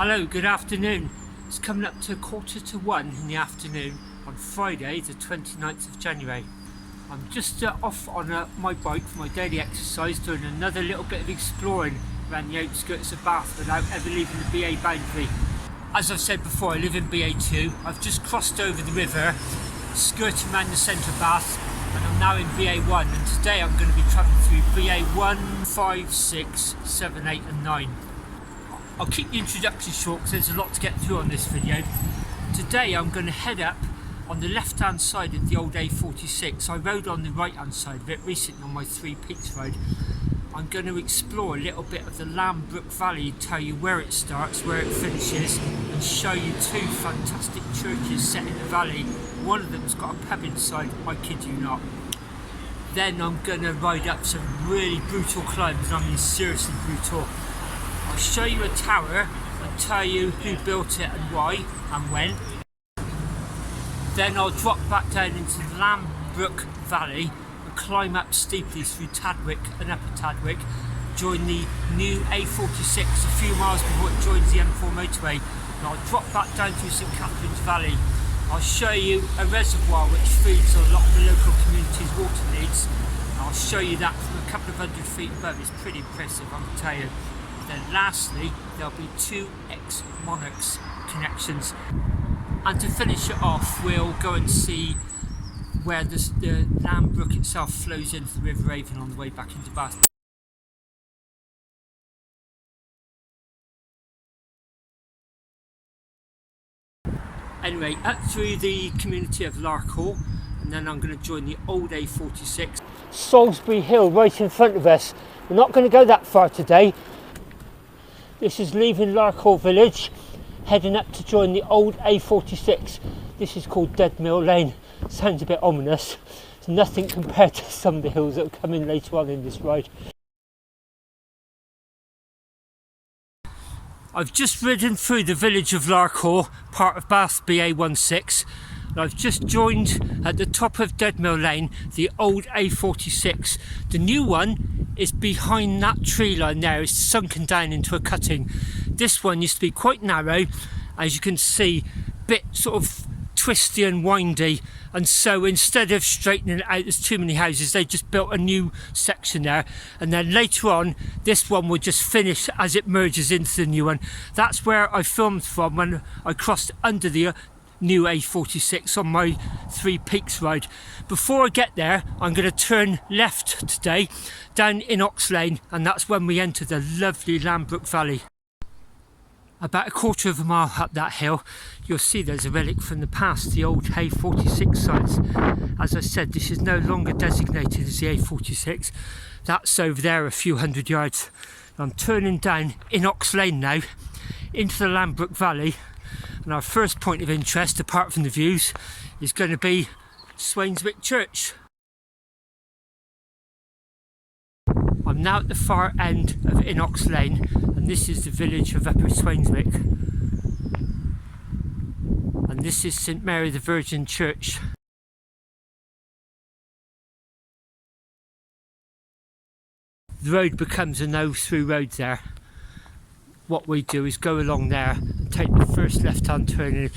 Hello, good afternoon. It's coming up to 1:45 in the afternoon on Friday the 29th of January. I'm just off on my bike for my daily exercise, doing another little bit of exploring around the outskirts of Bath without ever leaving the BA boundary. As I've said before, I live in BA2. I've just crossed over the river, skirting around the centre of Bath, and I'm now in BA1, and today I'm going to be travelling through BA1, 5, 6, 7, 8 and 9. I'll keep the introduction short because there's a lot to get through on this video. Today I'm going to head up on the left hand side of the old A46. I rode on the right hand side of it recently on my Three Peaks road. I'm going to explore a little bit of the Lambrook Valley, tell you where it starts, where it finishes, and show you two fantastic churches set in the valley. One of them's got a pub inside, I kid you not. Then I'm going to ride up some really brutal climbs, and I mean seriously brutal. I'll show you a tower and tell you who built it and why and when. Then I'll drop back down into the Lambrook Valley and climb up steeply through Tadwick and Upper Tadwick, join the new A46 a few miles before it joins the M4 motorway, and I'll drop back down through St Catherine's Valley. I'll show you a reservoir which feeds a lot of the local community's water needs. I'll show you that from a couple of hundred feet above. It's pretty impressive, I can tell you. Then lastly, there'll be two ex-monarchs connections. And to finish it off, we'll go and see where the Lambrook itself flows into the River Avon on the way back into Bath. Anyway, up through the community of Larkhall, and then I'm going to join the old A46. Salisbury Hill right in front of us. We're not going to go that far today. This is leaving Larkhall village, heading up to join the old A46. This is called Dead Mill Lane. Sounds a bit ominous. It's nothing compared to some of the hills that will come in later on in this ride. I've just ridden through the village of Larkhall, part of Bath BA16. And I've just joined at the top of Dead Mill Lane the old A46. The new one is behind that tree line there. It's sunken down into a cutting. This one used to be quite narrow, as you can see, bit sort of twisty and windy, and so instead of straightening it out, there's too many houses, they just built a new section there, and then later on this one will just finish as it merges into the new one. That's where I filmed from when I crossed under the new A46 on my Three Peaks ride. Before I get there, I'm going to turn left today down Inox Lane, and that's when we enter the lovely Lambrook Valley. About a quarter of a mile up that hill, you'll see there's a relic from the past, the old A46 sites. As I said, this is no longer designated as the A46. That's over there a few hundred yards. I'm turning down Inox Lane now into the Lambrook Valley, and our first point of interest, apart from the views, is going to be Swainswick Church. I'm now at the far end of Inox Lane, and this is the village of Upper Swainswick. And this is St Mary the Virgin Church. The road becomes a no-through road there. What we do is go along there and take the first left-hand turn in.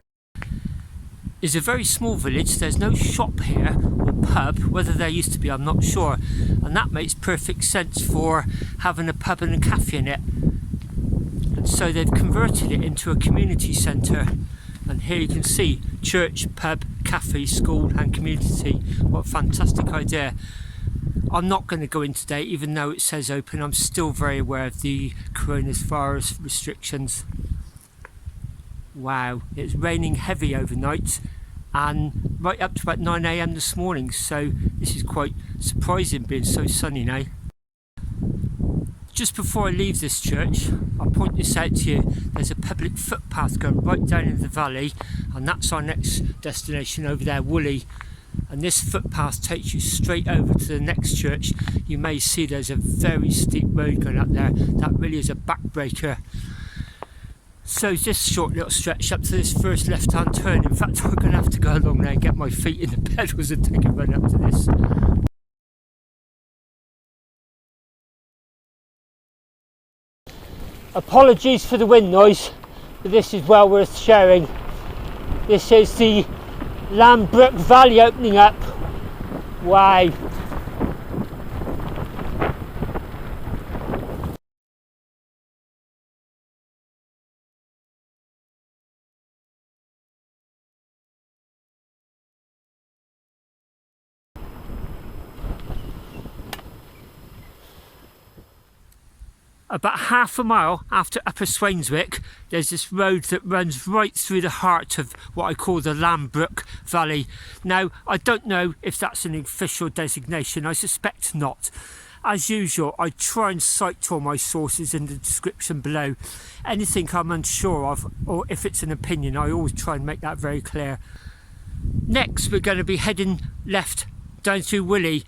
It's a very small village. There's no shop here or pub. Whether there used to be, I'm not sure, and that makes perfect sense for having a pub and a cafe in it. And so they've converted it into a community centre, and here you can see church, pub, cafe, school and community. What a fantastic idea. I'm not going to go in today, even though it says open. I'm still very aware of the coronavirus restrictions. Wow, it's raining heavy overnight and right up to about 9 AM this morning, so this is quite surprising being so sunny now. Just before I leave this church, I'll point this out to you. There's a public footpath going right down into the valley, and that's our next destination over there, Woolley. And this footpath takes you straight over to the next church. You may see there's a very steep road going up there. That really is a backbreaker. So this short little stretch up to this first left-hand turn. In fact, I'm going to have to go along there and get my feet in the pedals and take a run up to this. Apologies for the wind noise. but this is well worth sharing. This is the Lambrook Valley opening up. Wow. About half a mile after Upper Swainswick, there's this road that runs right through the heart of what I call the Lambrook Valley. Now, I don't know if that's an official designation, I suspect not. As usual, I try and cite all my sources in the description below. Anything I'm unsure of, or if it's an opinion, I always try and make that very clear. Next, we're going to be heading left down through Woolley,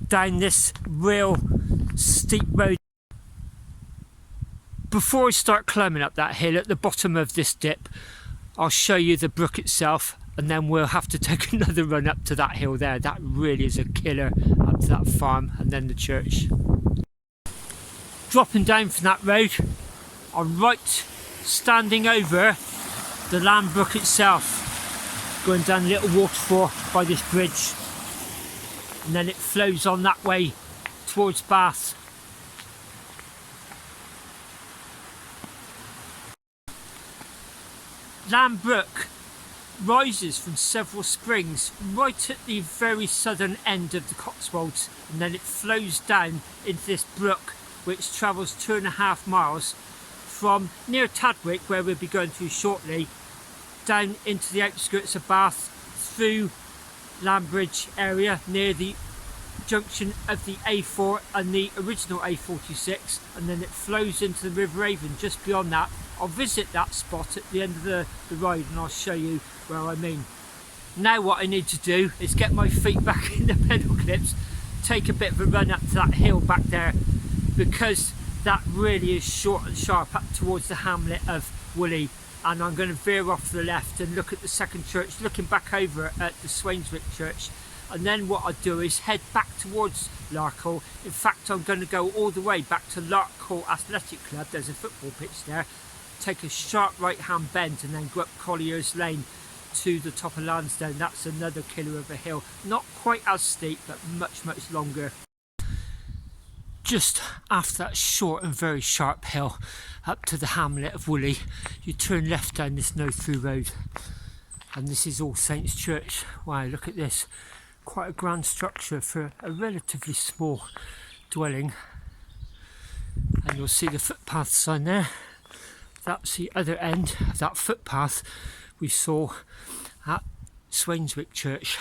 down this real steep road. Before I start climbing up that hill, at the bottom of this dip, I'll show you the brook itself, and then we'll have to take another run up to that hill there. That really is a killer, up to that farm and then the church. Dropping down from that road, I'm right standing over the Lambrook itself, going down a little waterfall by this bridge, and then it flows on that way towards Bath. Lambrook rises from several springs right at the very southern end of the Cotswolds, and then it flows down into this brook which travels 2.5 miles from near Tadwick, where we'll be going through shortly, down into the outskirts of Bath, through Lambridge area near the junction of the A4 and the original A46, and then it flows into the River Avon just beyond that. I'll visit that spot at the end of the ride and I'll show you where I mean. Now what I need to do is get my feet back in the pedal clips, take a bit of a run up to that hill back there, because that really is short and sharp up towards the hamlet of Woolley, and I'm going to veer off to the left and look at the second church, looking back over at the Swainswick church, and then what I'll do is head back towards Larkhall. In fact, I'm going to go all the way back to Larkhall Athletic Club. There's a football pitch there, take a sharp right hand bend and then go up Collier's Lane to the top of Lansdown. That's another killer of a hill, not quite as steep but much longer. Just after that short and very sharp hill up to the hamlet of Woolley, you turn left down this no-through road, and this is All Saints Church. Wow, look at this, quite a grand structure for a relatively small dwelling. And you'll see the footpath sign there. That's the other end of that footpath we saw at Swainswick Church.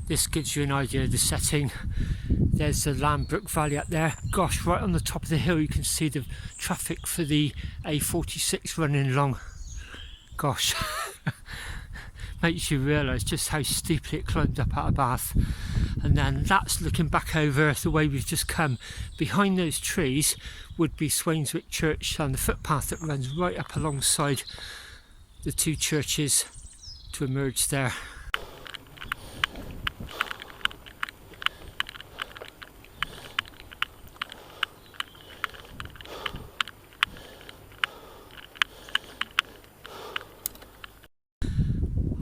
This gives you an idea of the setting. There's the Lambrook Valley up there. Gosh, right on the top of the hill you can see the traffic for the A46 running along. Gosh, makes you realise just how steeply it climbed up out of Bath. And then that's looking back over the way we've just come. Behind those trees would be Swainswick Church and the footpath that runs right up alongside the two churches to emerge there.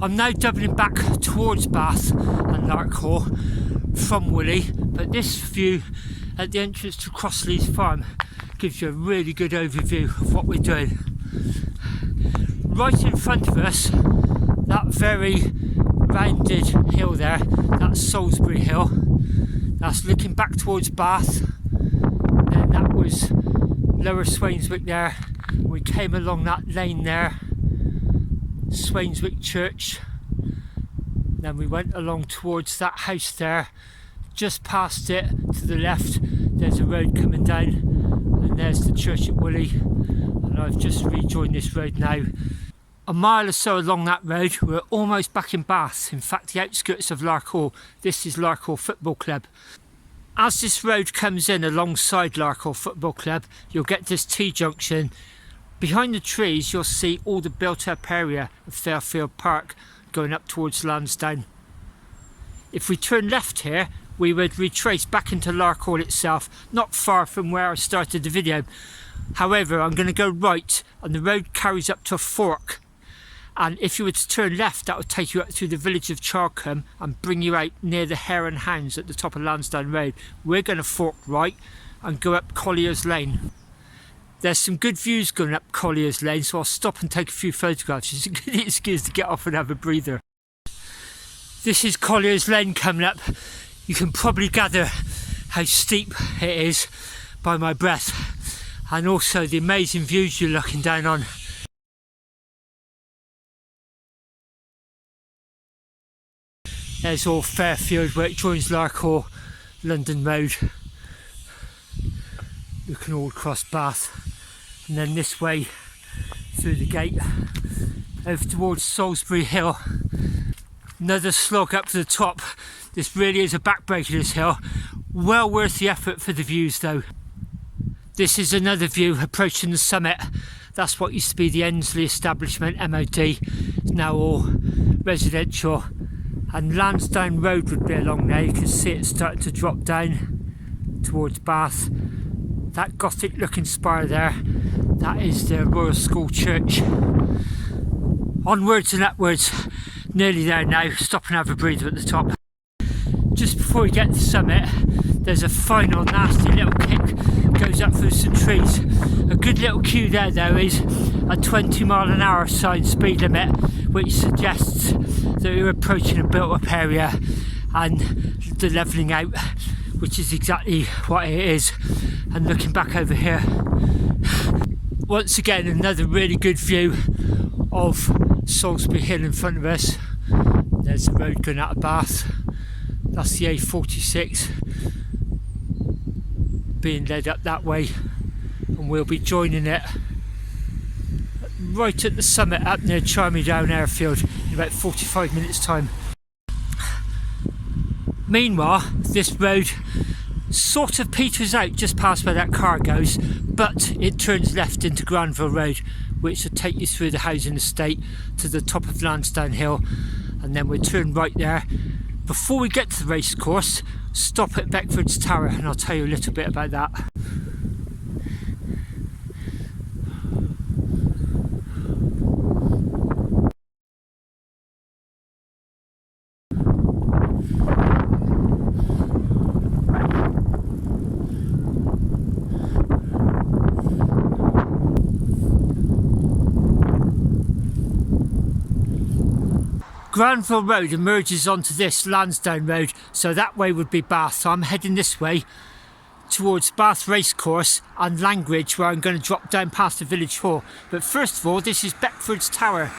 I'm now doubling back towards Bath and Larkhall from Woolley, but this view at the entrance to Crossley's farm gives you a really good overview of what we're doing. Right in front of us, that very rounded hill there, that's Salisbury Hill. That's looking back towards Bath, and that was Lower Swainswick there. We came along that lane there, Swainswick Church, then we went along towards that house there. Just past it to the left there's a road coming down, and there's the church at Woolley, and I've just rejoined this road now. A mile or so along that road we're almost back in Bath, in fact the outskirts of Larkhall. This is Larkhall Football Club. As this road comes in alongside Larkhall Football Club, you'll get this T-junction. Behind the trees you'll see all the built up area of Fairfield Park going up towards Lansdown. If we turn left here, we would retrace back into Larkhall itself, not far from where I started the video. However, I'm going to go right, and the road carries up to a fork. And if you were to turn left, that would take you up through the village of Charcombe and bring you out near the Hare and Hounds at the top of Lansdown Road. We're going to fork right and go up Collier's Lane. There's some good views going up Collier's Lane, so I'll stop and take a few photographs. It's a good excuse to get off and have a breather. This is Collier's Lane coming up. You can probably gather how steep it is by my breath, and also the amazing views you're looking down on. There's all Fairfield where it joins Larkhall, London Road. Looking all across Bath, and then this way through the gate over towards Salisbury Hill. Another slog up to the top. This really is a backbreaker, this hill. Well worth the effort for the views though. This is another view approaching the summit. That's what used to be the Ensley establishment, MOD. It's now all residential. And Lansdown Road would be along there. You can see it starting to drop down towards Bath. That Gothic looking spire there, that is the Royal School Church. Onwards and upwards, nearly there now. Stop and have a breather at the top. Just before we get to the summit, there's a final nasty little kick, goes up through some trees. A good little cue there though is a 20-mile-an-hour sign speed limit, which suggests that we're approaching a built-up area and the levelling out, which is exactly what it is. And looking back over here, once again another really good view of Salisbury Hill in front of us. There's the road going out of Bath. That's the A46 being led up that way, and we'll be joining it right at the summit up near Charmy Down Airfield in about 45 minutes time. Meanwhile, this road sort of peters out just past where that car goes, but it turns left into Granville Road, which will take you through the housing estate to the top of Lansdown Hill, and then we'll turn right there. Before we get to the race course, stop at Beckfords Tower, and I'll tell you a little bit about that. Granville Road emerges onto this Lansdown Road, so that way would be Bath. So I'm heading this way towards Bath Racecourse and Langridge, where I'm going to drop down past the village hall. But first of all, this is Beckfords Tower.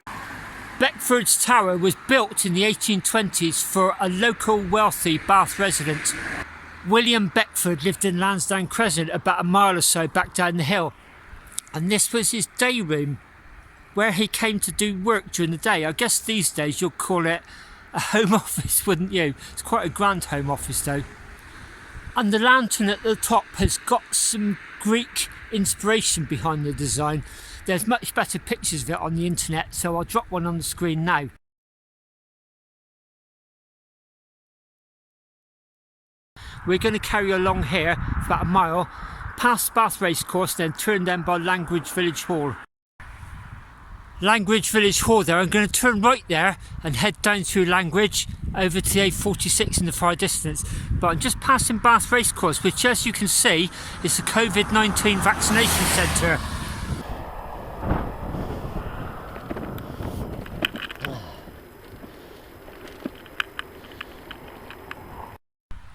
Beckfords Tower was built in the 1820s for a local wealthy Bath resident. William Beckford lived in Lansdown Crescent, about a mile or so back down the hill, and this was his day room, where he came to do work during the day. I guess these days you'll call it a home office, wouldn't you? It's quite a grand home office though. And the lantern at the top has got some Greek inspiration behind the design. There's much better pictures of it on the internet, so I'll drop one on the screen now. We're going to carry along here for about a mile, past Bath Racecourse, then turn down by Langridge Village Hall. Langridge Village Hall there, I'm going to turn right there and head down through Langridge over to the A46 in the far distance. But I'm just passing Bath Racecourse, which, as you can see, is the COVID-19 vaccination centre.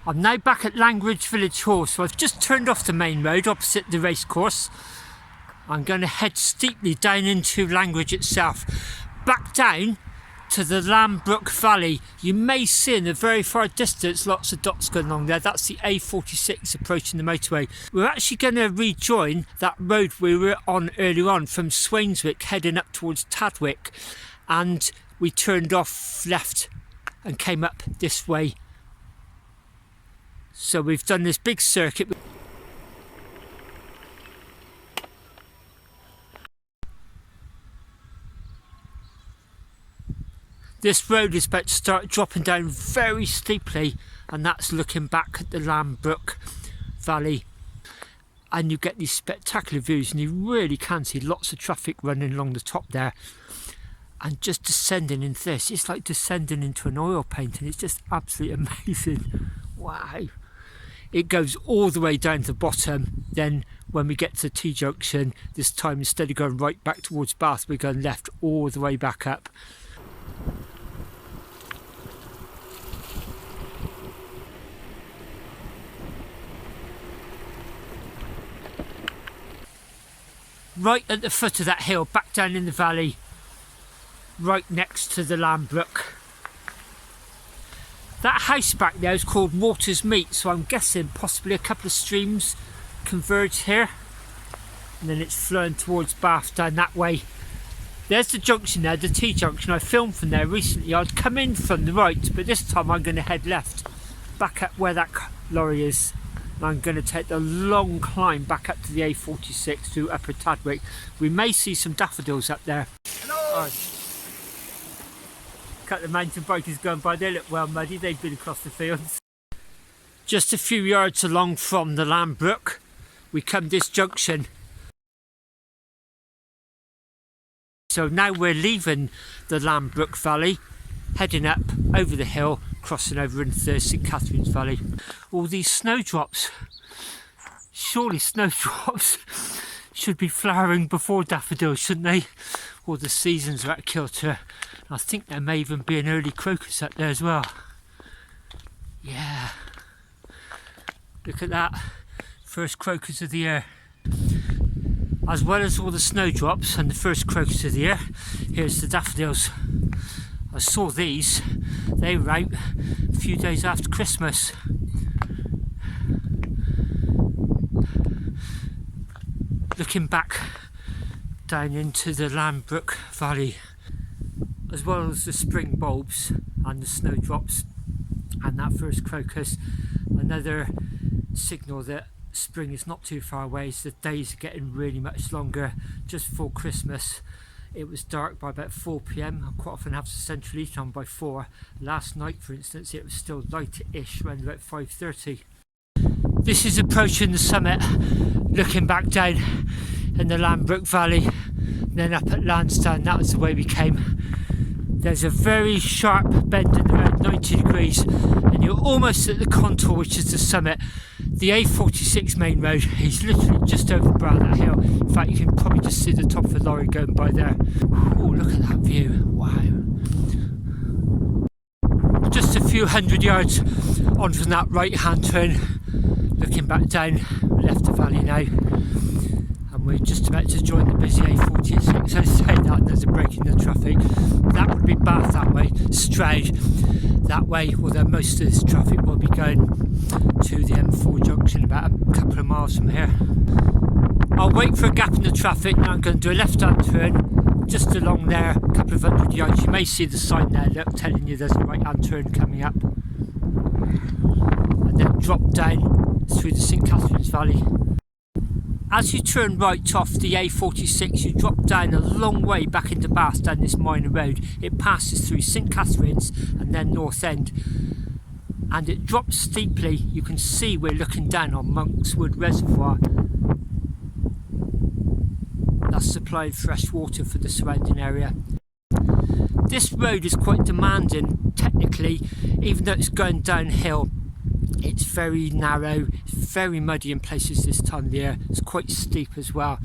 I'm now back at Langridge Village Hall, so I've just turned off the main road opposite the racecourse. I'm going to head steeply down into Langridge itself, back down to the Lambrook Valley. You may see in the very far distance lots of dots going along there. That's the A46 approaching the motorway. We're actually going to rejoin that road we were on earlier on from Swainswick, heading up towards Tadwick, and we turned off left and came up this way. So we've done this big circuit. This road is about to start dropping down very steeply, and that's looking back at the Lambrook Valley, and you get these spectacular views, and you really can see lots of traffic running along the top there. And just descending into this, it's like descending into an oil painting. It's just absolutely amazing. Wow. It goes all the way down to the bottom. Then when we get to T-junction, this time instead of going right back towards Bath, we're going left all the way back up. Right at the foot of that hill, back down in the valley, right next to the Lambrook. That house back there is called Water's Meet, so I'm guessing possibly a couple of streams converge here, and then it's flowing towards Bath down that way. There's the junction there, the T-junction. I filmed from there recently. I'd come in from the right, but this time I'm going to head left, back up where that lorry is. And I'm going to take the long climb back up to the A46 to Upper Tadwick. We may see some daffodils up there. Hello! Oh. Cut the mountain bikers going by, they look well muddy, they've been across the fields. Just a few yards along from the Lambrook, we come this junction. So now we're leaving the Lambrook Valley, heading up over the hill, crossing over into the St Catherine's Valley. All these snowdrops, surely snowdrops should be flowering before daffodils, shouldn't they? All the seasons are at kilter. I think there may even be an early crocus up there as well. Yeah, look at that, first crocus of the year. As well as all the snowdrops and the first crocus of the year, here's the daffodils. I saw these, they were out a few days after Christmas. Looking back down into the Lambrook Valley, as well as the spring bulbs and the snowdrops and that first crocus, another signal that spring is not too far away is the days are getting really much longer. Just before Christmas it was dark by about 4 p.m. I quite often have the central heat on by 4. Last night for instance it was still light-ish around about 5:30. This is approaching the summit, looking back down in the Lambrook Valley, then up at Lansdown. That was the way we came. There's a very sharp bend in the road, 90 degrees, and you're almost at the contour, which is the summit. The A46 main road is literally just over the brow of that hill. In fact, you can probably just see the top of the lorry going by there. Oh, look at that view. Wow. Just a few hundred yards on from that right-hand turn, looking back down, we left the valley now. We're just about to join the busy A46. I say that there's a break in the traffic. That would be Bath that way, Stroud that way, although most of this traffic will be going to the M4 junction about a couple of miles from here. I'll wait for a gap in the traffic. Now I'm going to do a left-hand turn just along there, a couple of hundred yards. You may see the sign there, look, telling you there's a right-hand turn coming up. And then drop down through the St Catherine's Valley. As you turn right off the A46, you drop down a long way back into Bath down this minor road. It passes through St Catherine's and then North End, and it drops steeply. You can see we're looking down on Monkswood Reservoir. That's supplying fresh water for the surrounding area. This road is quite demanding technically, even though it's going downhill. It's very narrow, it's very muddy in places this time of the year. It's quite steep as well,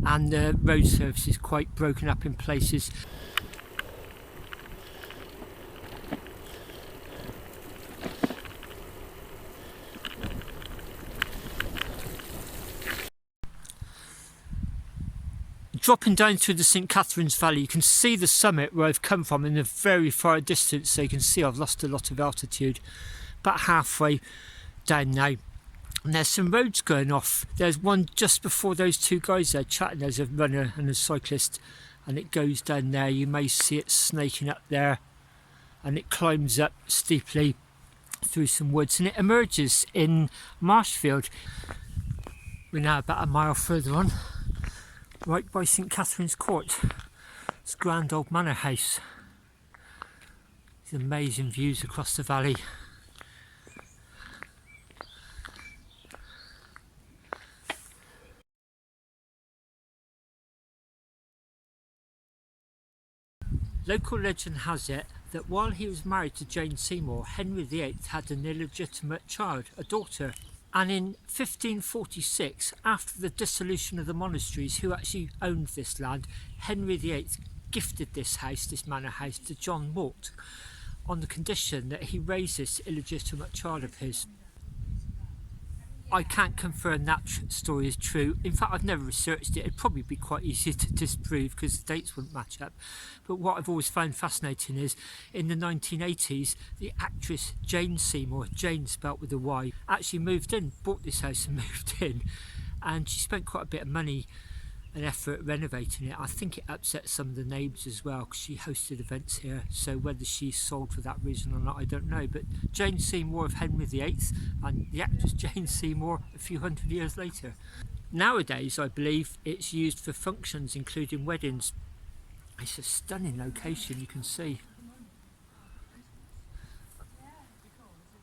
and the road surface is quite broken up in places. Dropping down through the St Catherine's Valley, you can see the summit where I've come from in a very far distance, so you can see I've lost a lot of altitude. About halfway down now, and there's some roads going off. There's one just before those two guys there chatting. There's a runner and a cyclist, and it goes down there. You may see it snaking up there, and it climbs up steeply through some woods, and it emerges in Marshfield. We're now about a mile further on, right by St Catherine's Court. It's a grand old manor house. the amazing views across the valley. Local legend has it that while he was married to Jane Seymour, Henry VIII had an illegitimate child, a daughter. And in 1546, after the dissolution of the monasteries, who actually owned this land, Henry VIII gifted this house, this manor house, to John Mort on the condition that he raised this illegitimate child of his. I can't confirm that story is true. In fact, I've never researched it. It'd probably be quite easy to disprove because the dates wouldn't match up. But what I've always found fascinating is in the 1980s, the actress Jane Seymour, Jane spelt with a Y, actually moved in, bought this house and moved in. And she spent quite a bit of money and effort renovating it. I think it upset some of the neighbours as well because she hosted events here, so whether she sold for that reason or not I don't know. But Jane Seymour of Henry VIII and the actress Jane Seymour a few hundred years later. Nowadays I believe it's used for functions including weddings. It's a stunning location, you can see.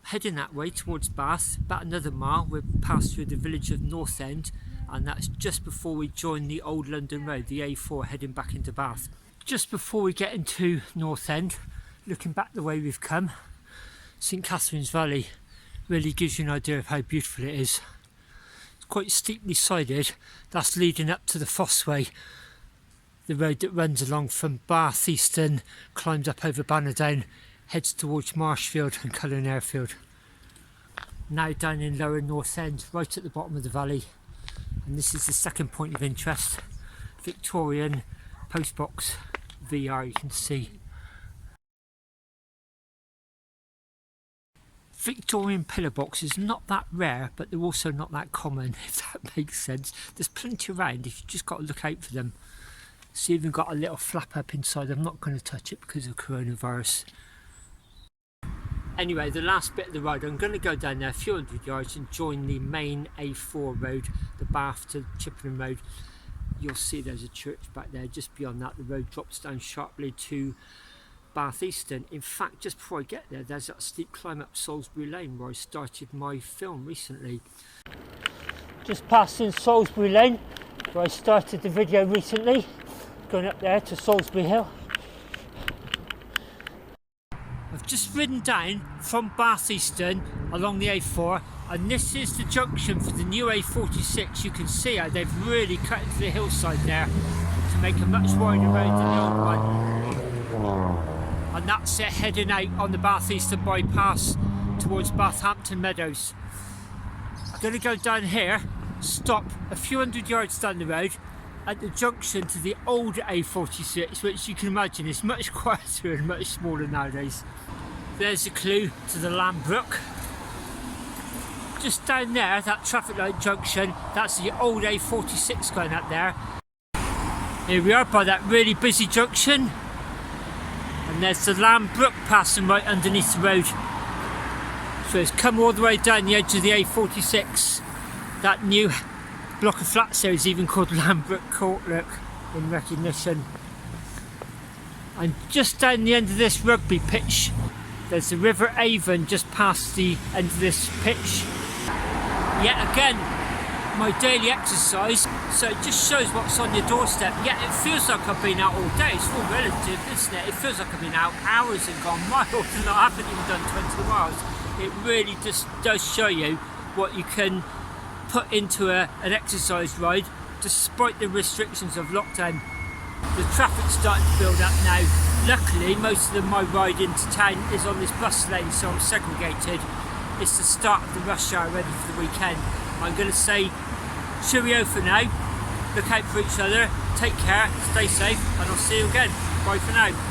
Heading that way towards Bath, about another mile, we'll pass through the village of North End, and that's just before we join the old London road, the A4 heading back into Bath. Just before we get into North End, looking back the way we've come, St Catherine's Valley really gives you an idea of how beautiful it is. It's quite steeply sided. That's leading up to the Fossway, the road that runs along from Bath Easton, climbs up over Bannerdown, heads towards Marshfield and Cullen Airfield. Now down in Lower North End, right at the bottom of the valley. And this is the second point of interest, Victorian postbox VR, you can see. Victorian pillar boxes, not that rare, but they're also not that common, if that makes sense. There's plenty around, if you've just got to look out for them. It's even got a little flap up inside. I'm not going to touch it because of coronavirus. Anyway, the last bit of the ride, I'm going to go down there a few hundred yards and join the main A4 road, the Bath to Chippenham road. You'll see there's a church back there. Just beyond that, the road drops down sharply to Bath Easton. In fact, just before I get there, there's that steep climb up Salisbury Lane where I started my film recently. Just passing Salisbury Lane where I started the video recently, going up there to Salisbury Hill. I've just ridden down from Bath Easton along the A4, and this is the junction for the new A46. You can see how they've really cut into the hillside there to make a much wider road than the old one. And that's it, heading out on the Bath Easton bypass towards Bathampton Meadows. I'm going to go down here, stop a few hundred yards down the road at the junction to the old A46, which you can imagine is much quieter and much smaller nowadays. There's a clue to the Lambrook. Just down there, that traffic light junction, that's the old A46 going up there. Here we are by that really busy junction. And there's the Lambrook passing right underneath the road. So it's come all the way down the edge of the A46. That new block of flats there is even called Lambrook Court, look, in recognition. And just down the end of this rugby pitch, there's the River Avon just past the end of this pitch. Yet again, my daily exercise, so it just shows what's on your doorstep. Yet it feels like I've been out all day. It's all relative, isn't it? It feels like I've been out hours and gone miles, and I haven't even done 20 miles. It really just does show you what you can put into an exercise ride despite the restrictions of lockdown. The traffic's starting to build up now. Luckily, most of my ride into town is on this bus lane, so I'm segregated. It's the start of the rush hour, ready for the weekend. I'm going to say cheerio for now. Look out for each other, take care, stay safe, and I'll see you again. Bye for now.